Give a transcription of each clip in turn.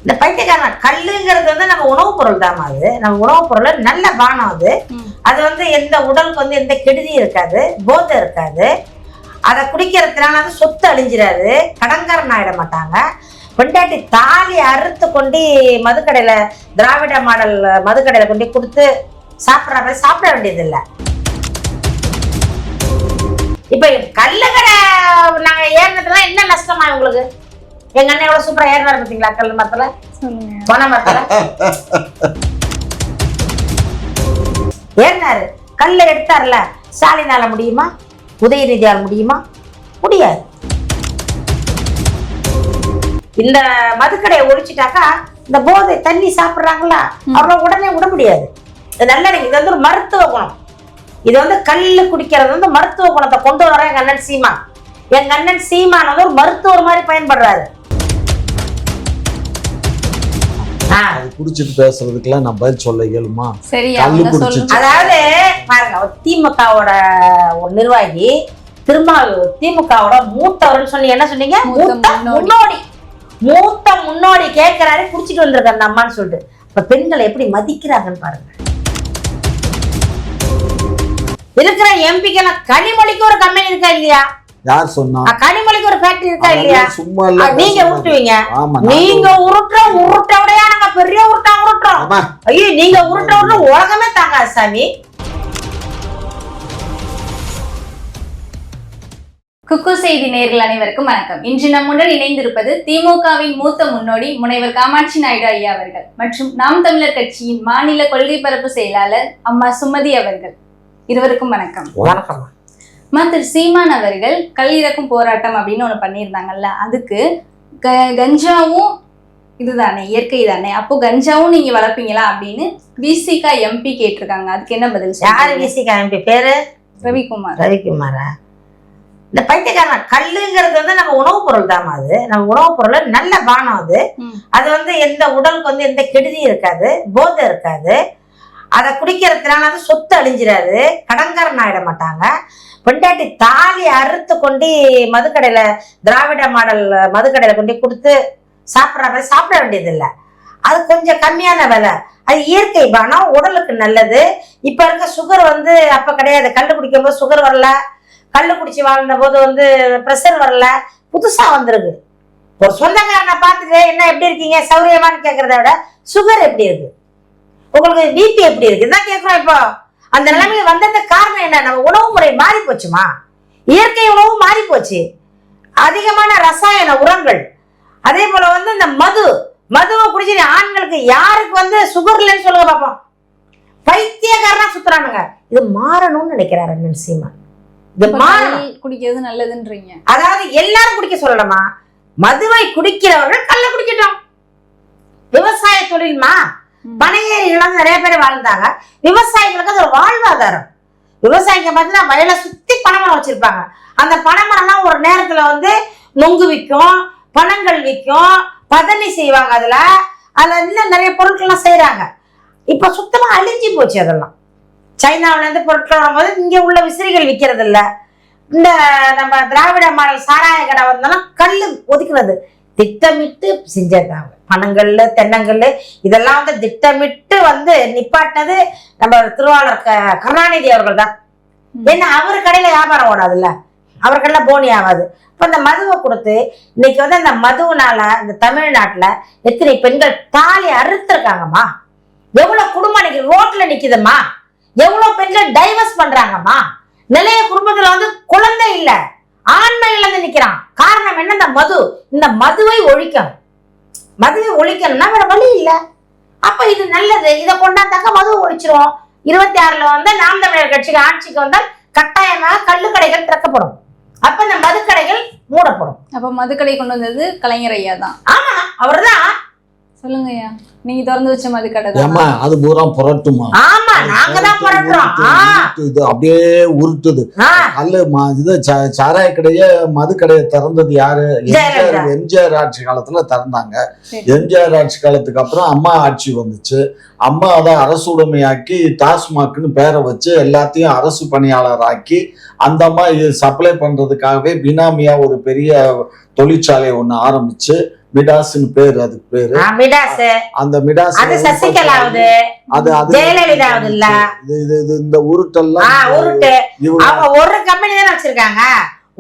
இந்த பைத்தியக்காரன் கல்லுங்கிறது வந்து நம்ம உணவுப் பொருள் தான். அது நம்ம உணவுப் பொருள் நல்ல பானம். அது வந்து எந்த உடலுக்கு வந்து எந்த கெடுதியும் இருக்காது, போதை இருக்காது. அதை குடிக்கிறதுனால அது சொத்து அழிஞ்சிடாது, கடன்காரன் ஆயிட மாட்டாங்க. பொண்டாட்டி தாலி அறுத்து கொண்டு மதுக்கடையில திராவிட மாடல் மதுக்கடையில கொண்டு கொடுத்து சாப்பிட்ற மாதிரி சாப்பிட வேண்டியதில்லை. இப்ப கல்லுக்கடை நாங்க ஏறினதுல என்ன நஷ்டமா உங்களுக்கு? எங்க அண்ணன் எவ்வளவு சூப்பரா ஏறினாரு பாத்தீங்களா? கல் மரத்துல, பனை மரத்துல ஏறினாரு. கல்ல எடுத்தாருல, ஸ்டாலினால முடியுமா? உதயநிதியால் முடியுமா? முடியாது. இந்த மதுக்கடையை ஒழிச்சிட்டாக்கா இந்த போதை தண்ணி சாப்பிடுறாங்களா அவங்கள உடனே விட முடியாது. இது நல்ல இது வந்து ஒரு மருத்துவ குணம். இது வந்து கல்லு குடிக்கிறது வந்து மருத்துவ குணத்தை கொண்டு வர எங்க அண்ணன் சீமான். எங்க அண்ணன் சீமான் வந்து ஒரு மருத்துவர் மாதிரி பயன்படுறாரு. குடிச்சிட்டு பேசுறதுக்குலாம் நான் பதில் சொல்ல இயலுமா? அதாவது பாருங்க, திமுகவோட நிர்வாகி திருமாவளவன் திமுகவோட மூத்தவர்னு சொன்னீங்க. என்ன சொன்னீங்க? மூத்த முன்னோடி கேட்கிறாரு, குடிச்சிட்டு வந்திருக்காரு அந்த அம்மான்னு சொல்லிட்டு. இப்ப பெண்களை எப்படி மதிக்கிறாங்கன்னு பாருங்க. இருக்கிற எம்பிக்கெல்லாம் கனிமொழிக்கு ஒரு கம்பெனி இருக்கா இல்லையா? யார் சொன்னா? கனிமொழிக்கு ஒரு ஃபேக்டரி இருக்கா இல்லையா? சும்மா நீங்க உருட்டுவீங்க. நீங்க உருட்டோடையா நாங்க பெரிய உருட்டுறோம். ஐயோ, நீங்க உருட்ட உலகமே தாங்காது சாமி. குக்கு செய்தி நேயர்கள் அனைவருக்கும் வணக்கம். இன்று நம்முடன் இணைந்திருப்பது திமுகவின் மூத்த முன்னோடி முனைவர் காமாட்சி நாயுடு ஐயா அவர்கள் மற்றும் நாம் தமிழர் கட்சியின் மாநில கொள்கை பரப்பு செயலாளர் அம்மா சுமதி அவர்கள். இருவருக்கும் வணக்கம். வணக்கம். திரு சீமான் அவர்கள் கல் இறக்கும் போராட்டம் அப்படின்னு ஒண்ணு பண்ணியிருந்தாங்கல்ல, அதுக்கு கஞ்சாவும் இதுதானே இயற்கை தானே, அப்போ கஞ்சாவும் நீங்க வளர்ப்பீங்களா அப்படின்னு விசிகா எம்பி கேட்டிருக்காங்க. அதுக்கு என்ன பதில்? யாரு விசிகா எம்பி? பேரு ரவிக்குமார். ரவிக்குமாரா? இந்த பைத்தியக்காரன் கல்லுங்கிறது வந்து நம்ம உணவுப் பொருள் தான். அது நம்ம உணவுப் பொருள் நல்ல பானம். அது வந்து எந்த உடலுக்கு வந்து எந்த கெடுதியும் இருக்காது, போதை இருக்காது. அதை குடிக்கிறதுனால அது சொத்து அழிஞ்சிடாது, கடன்காரன் ஆயிட மாட்டாங்க. பொண்டாட்டி தாலி அறுத்து கொண்டு மதுக்கடையில திராவிட மாடல் மதுக்கடையில கொண்டு கொடுத்து சாப்பிட்ற மாதிரி சாப்பிட வேண்டியதில்லை. அது கொஞ்சம் கம்மியான விலை. அது இயற்கை பானம், உடலுக்கு நல்லது. இப்ப இருக்க சுகர் வந்து அப்ப கிடையாது. கல்லு குடிக்கும் போது சுகர் வரல, கல்லு குடிச்சு வாழ்ந்த போது வந்து ப்ரெஷர் வரல, புதுசா வந்திருக்கு. ஒரு சொந்தக்காரனை பார்த்துட்டு என்ன எப்படி இருக்கீங்க சௌரியமானு கேட்கறத விட சுகர் எப்படி இருக்கு, உங்களுக்கு பிபி எப்படி இருக்கு தான் கேட்கிறோம். இப்போ அந்த நிலைமையில வந்ததுக்கு காரணம் என்ன? நம்ம உணவு முறை மாறி போச்சுமா? இயற்கை உணவு மாறி போச்சு, அதிகமான ரசாயன உரங்கள். அதே போல வந்து இந்த மதுவை குடிச்சு ஆண்களுக்கு யாருக்கு வந்து சுகர் இல்லைன்னு சொல்லுங்க பாப்போம். பைத்தியக்காரனா சுத்துறானுங்க. இது மாறணும்னு நினைக்கிறாரு அண்ணன் சீமான். இது மாறணும். குடிக்கிறது நல்லதுன்றீங்க. அதாவது எல்லாரும் குடிக்க சொல்லலாமா? மதுவை குடிக்கிறவர்கள் கள்ள குடிக்கட்டும். விவசாய தொழில்மா, பனையேறிகள் நிறைய பேர் வாழ்ந்தாங்க. விவசாயிகளுக்கு அது ஒரு வாழ்வாதாரம். விவசாயிங்க பார்த்தீங்கன்னா வயலை சுத்தி பனைமரம் வச்சிருப்பாங்க. அந்த பனைமரம்லாம் ஒரு நேரத்துல வந்து நொங்கு விற்கும், பனங்கள் விற்கும், பதனி செய்வாங்க. அதுல இன்னும் நிறைய பொருட்கள்லாம் செய்யறாங்க. இப்ப சுத்தமா அழிஞ்சு போச்சு. அதெல்லாம் சைனாவில இருந்து பொருட்கள் வரும்போது இங்க உள்ள விசிறிகள் விற்கிறது இல்ல. இந்த நம்ம திராவிட மாடல் சாராய கடை வந்தாலும் கல்லு ஒதுக்குறது திட்டமிட்டு செஞ்சிருக்காங்க. பனங்கள்ல தென்னங்கல்லு இதெல்லாம் வந்து திட்டமிட்டு வந்து நிப்பாட்டினது நம்ம திருவாளர் கருணாநிதி அவர்கள் தான். ஏன்னா அவர் கடையில வியாபாரம் ஓடாதுல்ல, அவர் கடையில போனி ஆகாது. இப்ப இந்த மதுவை கொடுத்து இன்னைக்கு வந்து அந்த மதுவுனால இந்த தமிழ்நாட்டுல எத்தனை பெண்கள் தாலி அறுத்திருக்காங்கம்மா, எவ்வளவு குடும்பம் இன்னைக்கு ரோட்ல நிக்குதுமா, எவ்வளவு பெண்கள் டைவர்ஸ் பண்றாங்கம்மா. நிறைய குடும்பத்துல வந்து குழந்தை இல்ல, ஆண்மை இழந்து நிக்கிறான். காரணம் என்ன? இந்த மது. இந்த மதுவை ஒழிக்கணும். மதுவை ஒழிக்கணும்னா வேற வழி இல்ல. அப்ப இது நல்லது. இதை கொண்டாந்தாக்க மதுவை ஒழிச்சிருவோம். 26 வந்து நாம் தமிழர் கட்சிக்கு ஆட்சிக்கு வந்தால் கட்டாயமாக கள்ளுக்கடைகள் திறக்கப்படும். அப்ப இந்த மதுக்கடைகள் மூடப்படும். அப்ப மதுக்கடை கொண்டு வந்தது கலைஞர் ஐயா தான். ஆமா, அவர்தான். சொல்லுங்க ஐயா. நீங்க திறந்து வச்ச மது கடை தான். ஏமா அது பூரா புரட்டுமா? ஆமா, நாங்க தான் புரட்டுறோம். இது அப்படியே உருட்டுது. அல்ல இது சாராய கடையே மது கடையை திறந்தது யாரு? எம்ஜிஆர் ஆட்சி காலத்துல திறந்தாங்க. எம்ஜிஆர் ஆட்சி காலத்துக்கு அப்புறம் அம்மா ஆட்சி வந்துச்சு. அம்மா அதை அரசு உடைமையாக்கி டாஸ்மாக்னு பேரை வச்சு எல்லாத்தையும் அரசு பணியாளர் ஆக்கி அந்த அம்மா இது சப்ளை பண்றதுக்காகவே பினாமியா ஒரு பெரிய தொழிற்சாலை ஒண்ணு ஆரம்பிச்சு மிடாஸ்னு பேரு, அதுக்கு பேரு அந்த மிடாஸ். அது சசிகலாவுது, அது ஜெயலலிதாவுது இல்ல. இந்த உருட்டெல்லாம் அவங்க ஒரு கம்பெனி தானே வச்சிருக்காங்க.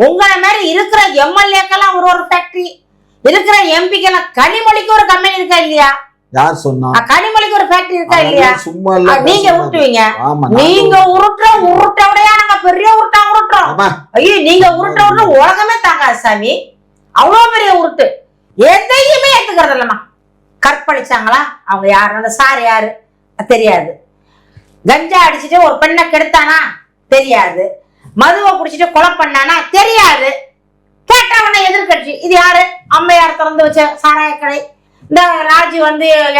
உங்களை மாதிரி இருக்கிற எம்எல்ஏக்கெல்லாம் ஒரு ஃபேக்டரி, இருக்கிற எம்பிக்கெல்லாம் கனிமொழிக்கு ஒரு கம்பெனி இருக்கா இல்லையா? யார் சொன்னா? கனிமொழிக்கு ஒரு ஃபேக்டரி இருக்கா இல்லையா? சும்மா இல்ல, நீங்க உருட்டுவீங்க. நீங்க உருட்டோடையா நாங்க பெரிய உருட்டுறோம். ஐயோ, நீங்க உருட்ட உலகமே தாங்காது சாமி. அவ்வளவு பெரிய உருட்டு. எதையுமே ஏத்துக்கிறது இல்லம்மா. கற்பழிச்சாங்களா? அவங்க யாரு? அந்த சார் யாரு தெரியாது. கஞ்சா அடிச்சுட்டு ஒரு பெண்ணை கெடுத்தானா தெரியாது. மதுவை குடிச்சிட்டு கொலை பண்ணானா தெரியாது. கேட்டவன எதிர்கட்சி. இது யாரு? அம்மையார் திறந்து வச்ச சாராய கடை. இந்த ராஜி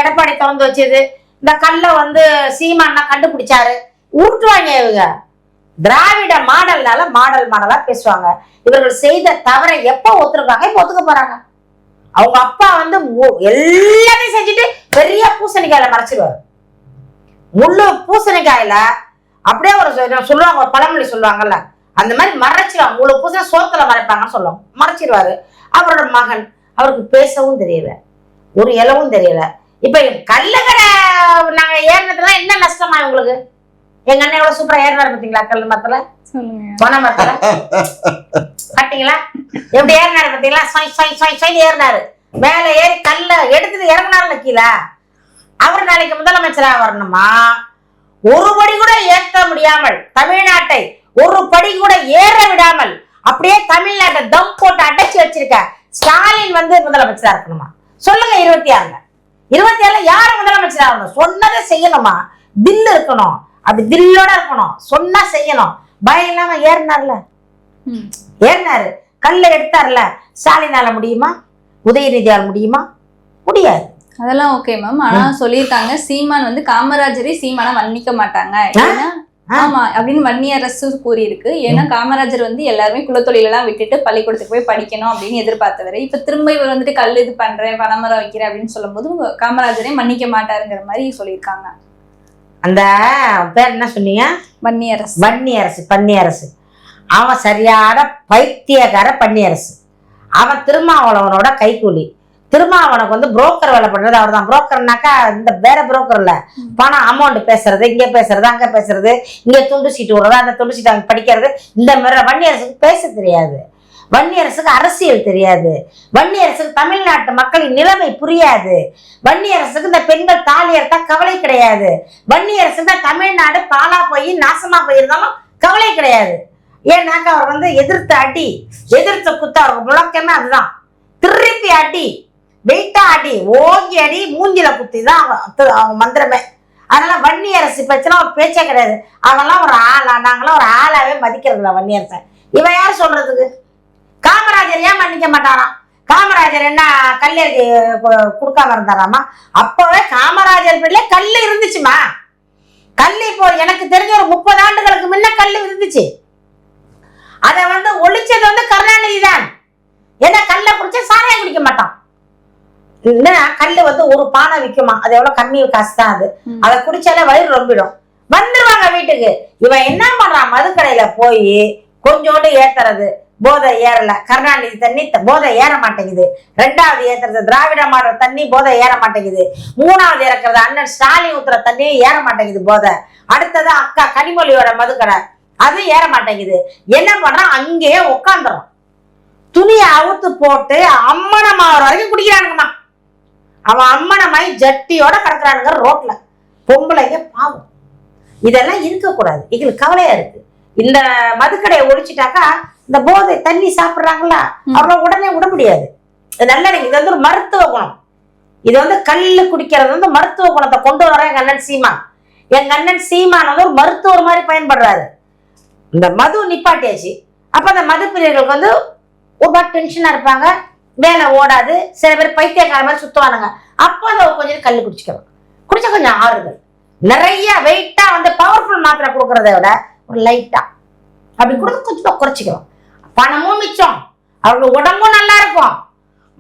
எடப்பாடி திறந்து வச்சது. இந்த கல்ல சீமானா கண்டுபிடிச்சாரு. உருட்டுவாங்க இவங்க. திராவிட மாடல்னால மாடலா பேசுவாங்க. இவர்கள் செய்த தவறை எப்ப ஒத்துருக்காங்க? இப்ப ஒத்துக்க போறாங்க. அவங்க அப்பா எல்லாத்தையும் செஞ்சுட்டு பெரிய பூசணிக்காயில மறைச்சிருவாரு. முள்ளு பூசணிக்காயில அப்படியே ஒரு சொல்லுவாங்க, ஒரு பழமொழி சொல்லுவாங்கல்ல, அந்த மாதிரி மறைச்சிருவாங்க. முழு பூசணி சோத்துல மறைப்பாங்கன்னு சொல்லுவாங்க. மறைச்சிருவாரு. அவரோட மகன், அவருக்கு பேசவும் தெரியல, ஒரு இலவும் தெரியல. இப்ப கல்லுக்கடை நாங்க ஏறினதுலாம் என்ன நஷ்டமா உங்களுக்கு? எங்க அண்ணன் எவ்வளவு சூப்பரா ஏறினாரு பாத்தீங்களா? கல் மரத்துல, பனை மரத்துல பாத்தீங்களா? எப்படி ஏறினாரு பாத்தீங்களா? ஏறினாரு. மேல ஏறி கல்ல எடுத்துட்டு இறங்கினாருல கீழே. அவர் நாளைக்கு முதலமைச்சராக வரணுமா? ஒரு படி கூட ஏற்ற முடியாமல் தமிழ்நாட்டை ஒரு படி கூட ஏற விடாமல் அப்படியே தமிழ்நாட்டை தம் போட்டு அடைச்சு வச்சிருக்க ஸ்டாலின் முதலமைச்சரா இருக்கணுமா? சொல்லுங்க. 26 யாரு முதலமைச்சர் ஆகணும்? சொன்னதை செய்யணுமா? தில்லு இருக்கணும். அப்படி தில்லோட இருக்கணும். சொன்னா செய்யணும். பயம் இல்லாம ஏறினாரு. கல்ல எடுத்தாருல. ஸ்டாலினால முடியுமா? உதயநிதியால முடியுமா? முடியாது. அதெல்லாம் ஓகே மேம். ஆனா சொல்லியிருக்காங்க சீமான் காமராஜரை சீமானை மன்னிக்க மாட்டாங்க. ஆமா அப்படின்னு வன்னிய அரசு கூறியிருக்கு. ஏன்னா காமராஜர் எல்லாருமே குலத்தொழிலெல்லாம் விட்டுட்டு பள்ளிக்கூடத்துக்கு போய் படிக்கணும் அப்படின்னு எதிர்பார்த்தவரை இப்ப திரும்ப இவர் கல் இது பண்றேன், பனைமரம் வைக்கிறேன் அப்படின்னு சொல்லும் போது காமராஜரே மன்னிக்க மாட்டாருங்கிற மாதிரி சொல்லியிருக்காங்க. அந்த பேர் என்ன சொன்னீங்க? வன்னியரசு. பன்னியரசு. அவன் சரியான பைத்தியக்கார பன்னியரசு. அவன் திருமாவளவனோட கைக்கூலி. திருமாவளவனுக்கு புரோக்கர் வேலை பண்றது அவர் தான். புரோக்கர்னாக்கா இந்த வேற புரோக்கர் இல்ல, பணம் அமௌண்ட் பேசுறது, இங்க பேசுறது, அங்க பேசுறது, இங்க துண்டு சீட்டு விடுறது, அந்த துண்டு சீட்டு அங்க படிக்கிறது. இந்த மாதிரி வன்னியரசுக்கு பேச தெரியாது. வன்னியரசுக்கு அரசியல் தெரியாது. வன்னியரசுக்கு தமிழ்நாட்டு மக்களின் நிலைமை புரியாது. வன்னியரசுக்கு இந்த பெண்கள் தாலி எடுத்தா கவலை கிடையாது. வன்னியரசுக்கு தான் தமிழ்நாடு பாலா போய் நாசமா போயிருந்தாலும் கவலை கிடையாது. ஏன்னாக்கா அவர் எதிர்த்து அடி, எதிர்த்து குத்த, அவர் முழக்கமே அதுதான். திருப்பி அடி, வெயிட்டா அடி, ஓங்கி அடி, மூஞ்சில குத்தி தான் அவங்க மந்திரமே. அதனால வன்னியரசு பேச்சுனா ஒரு பேச்சே கிடையாது. அவெல்லாம் ஒரு ஆளா? நாங்களாம் ஒரு ஆளாவே மதிக்கிறது இல்லை வன்னியரசன். இவன் யார் சொல்றதுக்கு? காமராஜர் ஏன் மன்னிக்க மாட்டாராம்? காமராஜர் என்ன கல்லெழுதி கொடுக்காம இருந்தாராமா? அப்பவே காமராஜர் பேர்ல கல்லு இருந்துச்சுமா. கல்லு இப்போ எனக்கு தெரிஞ்ச ஒரு 30 ஆண்டுகளுக்கு முன்ன கல்லு இருந்துச்சு. அதை ஒழிச்சது கருணாநிதி தான். ஏன்னா கல்ல குடிச்சா சாராயம் குடிக்க மாட்டான். கல்லு ஒரு பானை விற்குமா? அது எவ்வளவு கம்மி காசு தான். அதை குடிச்சாலே வயிறு ரொம்பிடும். வந்துருவாங்க வீட்டுக்கு. இவன் என்ன பண்றான்? மதுக்கடையில போய் கொஞ்சோண்டு ஏத்துறது. போதை ஏறல. கருணாநிதி தண்ணி போதை ஏற மாட்டேங்குது. 2வது ஏத்துறது திராவிட மாடல் தண்ணி, போதை ஏற மாட்டேங்குது. 3வது இறக்குறது அண்ணன் ஸ்டாலின் ஊத்துற தண்ணி ஏற மாட்டேங்குது போதை. அடுத்தது அக்கா கனிமொழியோட மதுக்கடை, அது ஏற மாட்டேங்குது. என்ன பண்றான்? அங்கேயே உட்காந்துரும். துணியை அவுத்து போட்டு அம்மனமாவற வரைக்கும் குடிக்கிறானுங்கம்மா. அவன் அம்மனமாய் ஜட்டியோட கிடக்குறானுங்க ரோட்ல. பொம்பளைங்க பாவம். இதெல்லாம் இருக்கக்கூடாது. எங்களுக்கு கவலையா இருக்கு. இந்த மதுக்கடையை ஒழிச்சிட்டாக்கா இந்த போதை தண்ணி சாப்பிடுறாங்களா அவரை உடனே விட முடியாது. நல்ல இது ஒரு மருத்துவ குணம். இது கல்லு குடிக்கிறது மருத்துவ குணத்தை கொண்டு வர எங்க அண்ணன் சீமான். எங்க அண்ணன் சீமான் ஒரு மருத்துவர் மாதிரி பயன்படுறாரு. இந்த மது நிப்பாட்டியாச்சு. அப்ப அந்த மது பிரியர்களுக்கு ஒரு டென்ஷனா இருப்பாங்க. வேலை ஓடாது. சில பேர் பைத்தியக்கார மாதிரி சுத்துவானுங்க. அப்போ அதை கொஞ்சம் கல் குடிச்சுக்கலாம். குடிச்சா கொஞ்சம் ஆறுதல். நிறைய வெயிட்டா வந்து பவர்ஃபுல் மாத்திரை கொடுக்கறத விட ஒரு லைட்டா அப்படி கொடுத்து கொஞ்சம் குறைச்சிக்கலாம். பணமும் மிச்சம், அவரோட உடம்பும் நல்லா இருக்கும்,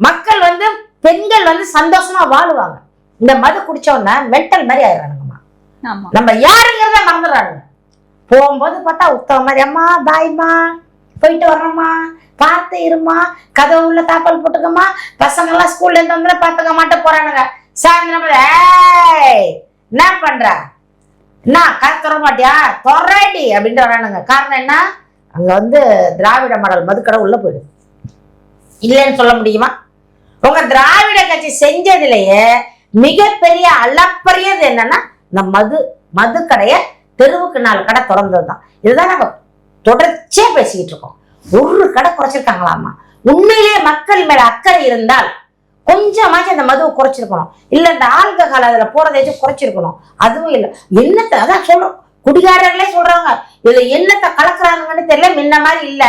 மக்கள் வந்து பெண்கள் வந்து சந்தோஷமா வாழுவாங்க. இந்த மது குடிச்சோன்னா மென்டல் மாதிரி ஆயிடுறானுங்கம்மா. நம்ம யாருங்கிறத மறந்துடுறானுங்க. போகும்போது பார்த்தா உத்தவ மாதிரி, அம்மா பாய்மா போயிட்டு வர்றோம்மா, பார்த்து இருமா, கதவு உள்ள தாப்பால் போட்டுக்கம்மா, பசங்க எல்லாம் ஸ்கூல்ல இருந்து வந்து பார்த்துக்க மாட்டே போறானுங்க. சாயந்தரம் என்ன பண்ற, என்ன கதை தர மாட்டியா, தொறடி அப்படின்ட்டு வரானுங்க. காரணம் என்ன, அங்க வந்து திராவிட மாடல் மதுக்கடை உள்ள போயிடுது. இல்லைன்னு சொல்ல முடியுமா? உங்க திராவிட கட்சி செஞ்சதுலயே மிகப்பெரிய அளப்பரியது என்னன்னா இந்த மதுக்கடைய தெருவுக்கு 4 கடை திறந்ததுதான். இதுதான் நாங்க தொடர்ச்சியா பேசிக்கிட்டு இருக்கோம். ஒரு கடை குறைச்சிருக்காங்களாமா? உண்மையிலேயே மக்கள் மேல அக்கறை இருந்தால் கொஞ்சமாச்சும் இந்த மதுவை குறைச்சிருக்கணும். இல்ல இந்த ஆல்கஹால் அதுல போறதையும் குறைச்சிருக்கணும். அதுவும் இல்லை. என்னத்தை அதான் சொல்றோம், குடிகாரர்களே சொல்றாங்க இதுல என்னத்தை கலக்குறாங்கன்னு தெரியல. முன்ன மாதிரி இல்ல,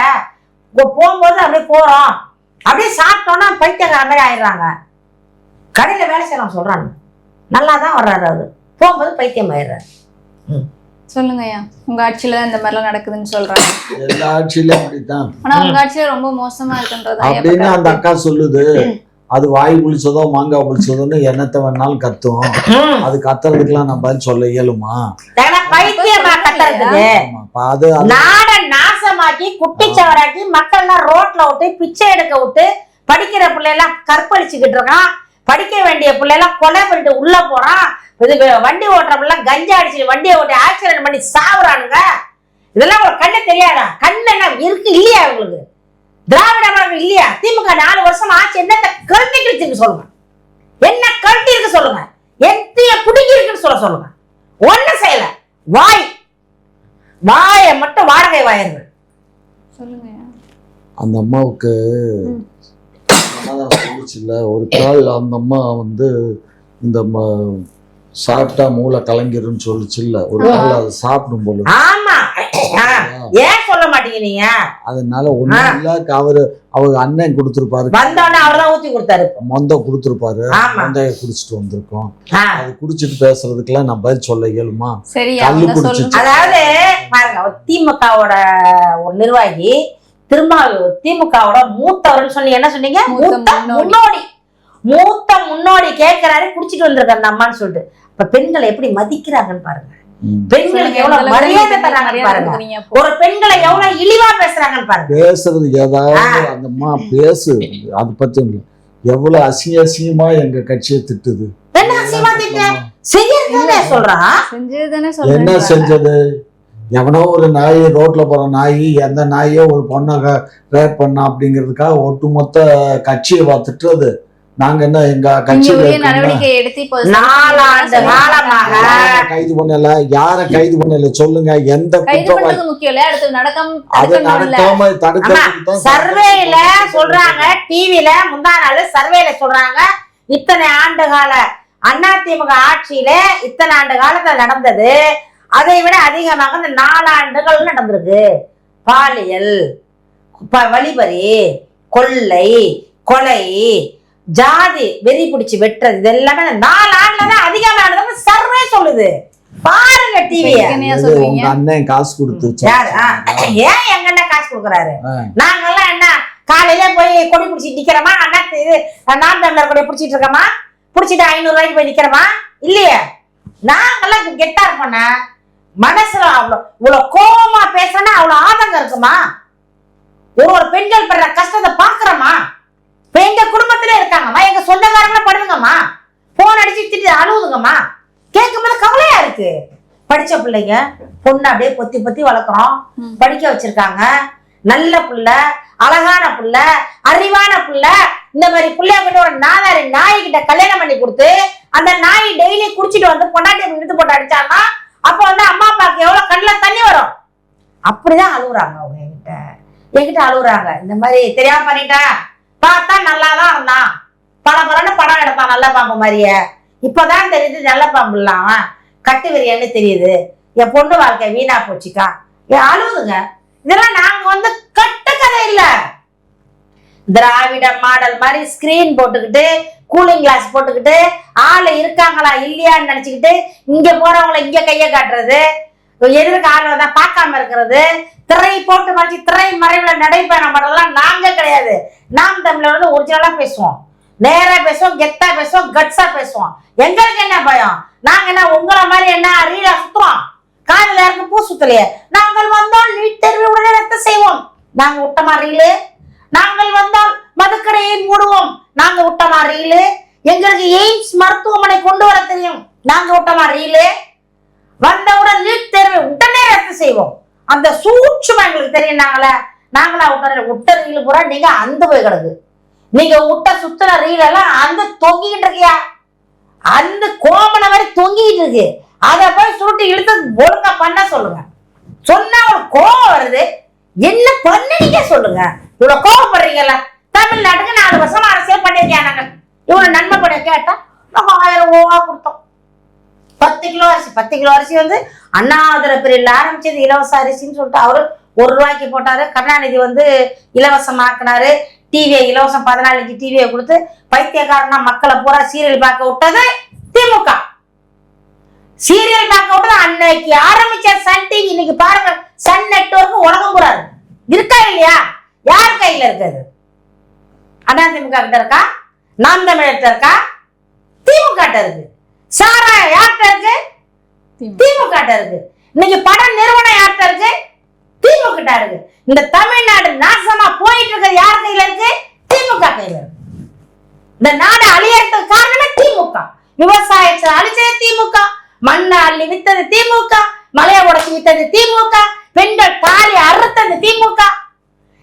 போகும்போது அப்படியே போறோம், அப்படியே சாப்பிட்டோம்னா பைத்தியக்கார மாதிரி ஆயிடுறாங்க. கடையில வேலை செய்யலாம் சொல்றாங்க, நல்லாதான் வர்றாரு, அவரு போகும்போது பைத்தியம் ஆயிடுறாரு. சொல்லுங்கய்யா, உங்க ஆட்சியில இந்த மாதிரி எல்லாம் நடக்குதுன்னு சொல்றாங்க. எல்லா ஆட்சியிலும் அப்படித்தான். ஆனா உங்க ஆட்சியில ரொம்ப மோசமா இருக்குன்றது அப்படின்னு அந்த அக்கா சொல்லுது. அது வாய் புளிச்சதோ மாங்காய் புளிச்சதோன்னு என்னத்தை வேணாலும் கத்தும். அது கத்துறதுக்கெல்லாம் நான் பதில் சொல்ல இயலுமா? பைத்தியமா கத்துறதுக்கு நாட நாசமாக்கி குட்டிச்சவராக்கி மக்கள் எல்லாம் ரோட்ல விட்டு பிச்சை எடுக்க விட்டு படிக்கிற பிள்ளைலாம் கற்பழிச்சுக்கிட்டு இருக்கான். படிக்க வேண்டிய பிள்ளைலாம் கொலை பண்ணிட்டு உள்ள போறான். வண்டி ஓட்டுற பிள்ளை கஞ்சா அடிச்சு வண்டியை ஓட்டி ஆக்சிடென்ட் பண்ணி சாவுறானுங்க. இதெல்லாம் ஒரு கண்ணு தெரியாதா? கண்ணு என்ன இருக்கு இல்லையா உங்களுக்கு? திராவிட மாடல் இல்லையா? திமுக 4 வருஷம் ஆச்சு. என்னத்தை கருத்து கிழிச்சிருக்கு சொல்லுங்க, என்ன கருத்து இருக்கு சொல்லுங்க, எத்தைய புடுங்கி இருக்குன்னு சொல்லுங்க. ஒண்ணு செய்யல, வாய மட்டும் வாடகை வாயிருங்க. சொல்லுங்க. அந்த அம்மாவுக்கு சொல்லிச்சுல்ல ஒரு கால், அந்த அம்மா வந்து இந்த சாப்பிட்டா மூளை கலங்கிருன்னு சொல்லிச்சு இல்ல ஒரு நாள். அதை சாப்பிடும் போல. ஆமா, ஏன் சொல்ல மாட்டீங்க நீங்க? அதனால ஒண்ணும் இல்ல, அவங்க அண்ணன் கொடுத்திருப்பாரு, வந்தோடனே அவர்தான் ஊத்தி கொடுத்தாரு, மொந்த கொடுத்திருப்பாரு, மொந்தைய குடிச்சிட்டு வந்திருக்கோம். அது குடிச்சிட்டு பேசுறதுக்கெல்லாம் நான் பதில் சொல்ல இயலுமா? கல்லு குடிச்சிட்டு. அதாவது பாருங்க, திமுகவோட ஒரு நிர்வாகி திருமாவளவன் திமுகவோட மூத்தவர்னு சொல்லி என்ன சொன்னீங்க? மூத்த முன்னோடி கேட்கிறாரு, குடிச்சிட்டு வந்திருக்க அந்த அம்மான்னு சொல்லிட்டு. இப்ப பெண்களை எப்படி மதிக்கிறாங்கன்னு பாருங்க, பெண்களுக்கு எவ்வளவு மரியாதை தராங்கன்னு பாருங்க, ஒரு பெண்களை எவ்வளவு இழிவா பேசுறாங்கன்னு பாருங்க. பேசுறது ஏதாவது அந்த அம்மா பேசு, அது பத்தி எவ்வளவு அசிங்கமா எங்க கட்சியை திட்டுது. என்ன அசிங்கமா திட்ட? செய்யறதுதானே சொல்றான். என்ன செஞ்சது? எவனோ ஒரு நாய், ரோட்ல போற நாய், எந்த நாயோ ஒரு பொண்ணை ரேப் பண்ணா அப்படிங்கிறதுக்காக ஒட்டுமொத்த கட்சியை திட்டுறது. நாங்க என்ன எங்க கட்சியில கைது பண்ணல, யார கைது பண்ணல சொல்லுங்க, எந்த நடக்காம தடுக்க. சர்வேல சொல்றாங்க, டிவில முந்தா நாள் சர்வேல சொல்றாங்க, இத்தனை ஆண்டு கால அதிமுக ஆட்சியில இத்தனை ஆண்டு காலத்துல நடந்தது அதை விட அதிகமாக இந்த 4 ஆண்டுகள் நடந்திருக்கு. பாலியல், வழிபறி, கொள்ளை, கொலை, ஜாதி வெறி பிடிச்சி வெட்டுறது, இது எல்லாமே 4 ஆண்டுலதான் அதிகமானது சர்வே சொல்லுது. பாருங்க டிவிய. உங்க அண்ணன் காசு கொடுத்து. ஏன் எங்க அண்ணன் காசு கொடுக்குறாரு? நாங்கெல்லாம் என்ன காலையில போய் கொடி பிடிச்சி நிக்கிறோமா? நாம் தமிழர் கொடி பிடிச்சிட்டு இருக்கோமா? பிடிச்சிட்டு 500 ரூபாய்க்கு போய் நிக்கிறோமா? இல்லையே. நாங்கெல்லாம் கெட்டா இருப்போம். மனசுல இவ்வளவு கோபமா பேசுறா அவ்வளவு ஆதங்கம் இருக்குமா? ஒரு பெண்கள் படுற கஷ்டத்தை பாக்குறோமா? இப்ப எங்க குடும்பத்திலே இருக்காங்கம்மா, எங்க சொந்தக்காரங்கள படுதுங்கம்மா, போன் அடிச்சு திட்டு அழுவுதுங்கம்மா. கேட்கும் போது கவலையா இருக்கு. படிச்ச பிள்ளைங்க, பொண்ணு அப்படியே பொத்தி பொத்தி வளர்க்குறோம், படிக்க வச்சிருக்காங்க, நல்ல புள்ள, அழகான புள்ள, அறிவான புள்ள. இந்த மாதிரி பிள்ளைய கொண்டு ஒரு நாதாரி நாய்கிட்ட கல்யாணம் பண்ணி கொடுத்து அந்த நாய் டெய்லி குடிச்சிட்டு வந்து பொண்டாட்டி இழுத்து போட்டு அடிச்சாங்கன்னா அப்ப வந்து அம்மா அப்பாவுக்கு எவ்வளவு கண்ணில் தண்ணி வரும். அப்படிதான் அழுகுறாங்க. அவங்க என்கிட்ட அழுகுறாங்க. இந்த மாதிரி தெரியாம பண்ணிட்டேன், பார்த்தா நல்லாதான் இருந்தான், பல படம் எடுப்பான் நல்ல பாம்பு மாதிரிய, இப்பதான் தெரியுது நல்ல பாம்பு இல்லாம கட்டு விரியன்னு தெரியுது, என் பொண்ணு வாழ்க்கை வீணா போச்சுக்கா. அழுவுதுங்க. இதெல்லாம் நாங்க வந்து கட்டு கதை இல்ல, திராவிட மாடல் மாதிரி ஸ்கிரீன் போட்டுக்கிட்டு கூலிங் கிளாஸ் போட்டுக்கிட்டு ஆளு இருக்காங்களா இல்லையான்னு நினைச்சுக்கிட்டு இங்க போறவங்களை இங்க கைய காட்டுறது, எதிர்க்க ஆள் வந்தா பார்க்காம இருக்கிறது, திரை போட்டு மறைச்சு திரை மறைவுல நடைபயணம் பண்றதெல்லாம் நாங்க கிடையாது. நாம் தமிழர் வந்து ஒரிஜினலா பேசுவோம், நேரா பேசுவோம், கெத்தா பேசுவோம், கட்ஸா பேசுவோம். எங்களுக்கு என்ன பயம்? நாங்க என்ன உங்களை மாதிரி என்ன ரீலா சுத்துறோம்? காதல இருக்கு பூ சுத்தலையே. நாங்கள் வந்தால் நீட் தேர்வை உடனே ரத்து செய்வோம். நாங்க விட்டமா ரீலு. நாங்கள் வந்தால் மதுக்கடையை மூடுவோம். நாங்க விட்டமா ரீலு. எங்களுக்கு எய்ம்ஸ் மருத்துவமனை கொண்டு வர தெரியும். நாங்க விட்டமா ரீலு. வந்தவுடன் நீட் தேர்வை உடனே ரத்து செய்வோம். அந்த சூட்சுமா எங்களுக்கு தெரியும். நாங்களா விட்ட ரீலு பூரா நீங்க அந்த போய் கிடக்கு. நீங்க விட்ட சுத்தின ரீல் எல்லாம் அந்த தொங்கிக்கிட்டு இருக்கியா, அந்த கோமன மாதிரி தொங்கிட்டு இருக்கு. அதை போய் சுருட்டி இழுத்து ஒழுங்கா பண்ண சொல்லுங்க. சொன்னா ஒரு கோபம் வருது, என்ன பண்ணீங்க சொல்லுங்க. இவ்வளவு கோபப்படுறீங்கல்ல. தமிழ்நாட்டுக்கு 4 வருஷம் அரசியல் பண்ணிருக்கேன். நாங்க இவ்வளவு நன்மை பண்ண கேட்டா நம்ம 1000 ரூபா கொடுத்தோம். 10 கிலோ அரிசி 10 கிலோ அரிசி வந்து அண்ணாதுரை பிரிவில் ஆரம்பிச்சது இலவச அரிசின்னு சொல்லிட்டு அவரு 1 ரூபாய்க்கு போட்டாரு. கருணாநிதி வந்து இலவசமாக்குனாரு. டிவியை இலவசம் 14 இன்ச்சு டிவியை கொடுத்து பைத்தியக்காரனா மக்களை பூரா சீரியல் பார்க்க விட்டது திமுக. சீரியல் பார்க்க விட்டது அன்னைக்கு ஆரம்பிச்ச சன் டிவி. இன்னைக்கு பாருங்க, சன் நெட்வொர்க் உலகம் கூடாது இருக்கா இல்லையா? யார் கையில இருக்குது? அதிமுக கிட்ட இருக்கா? நாம் தமிழர்கிட்ட இருக்கா? திமுக கிட்ட இருக்கு. சாரா யார்கிட்ட இருக்கு? திமுக கிட்ட இருக்கு. இன்னைக்கு பட நிறுவனம் யார்கிட்ட இருக்கு? திமுக கிட்ட இருக்கு. இந்த தமிழ்நாடு நாசமா போயிட்டு இருக்கிறது யார் கையில இருக்கு? திமுக கையில இருக்கு. இந்த நாடு அழியறதுக்கு காரணமே திமுக. விவசாயத்தை அழிச்சது திமுக, மண்ணை அள்ளி வித்தது திமுக, மலையை உடைச்சு வித்தது திமுக, பெண்கள் தாலி அறுத்தது திமுக.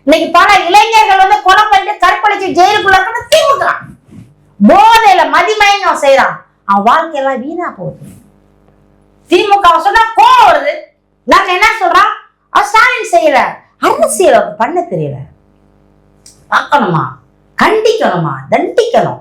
இன்னைக்கு பல இளைஞர்கள் வந்து கொலை பண்ணிட்டு கற்பழிச்சு ஜெயிலுக்குள்ள இருக்கிறது திமுக. போதையில மதிமயங்கம் செய்யறான், அவன் வாழ்க்கையெல்லாம் வீணா போகுது. திமுக சொன்னா கோவம் வருது. நாங்க என்ன சொல்றோம்? ஸ்டாலின் செய்யற அரசியல் பண்ண தெரியல. பார்க்கணுமா, கண்டிக்கணுமா, தண்டிக்கணும்.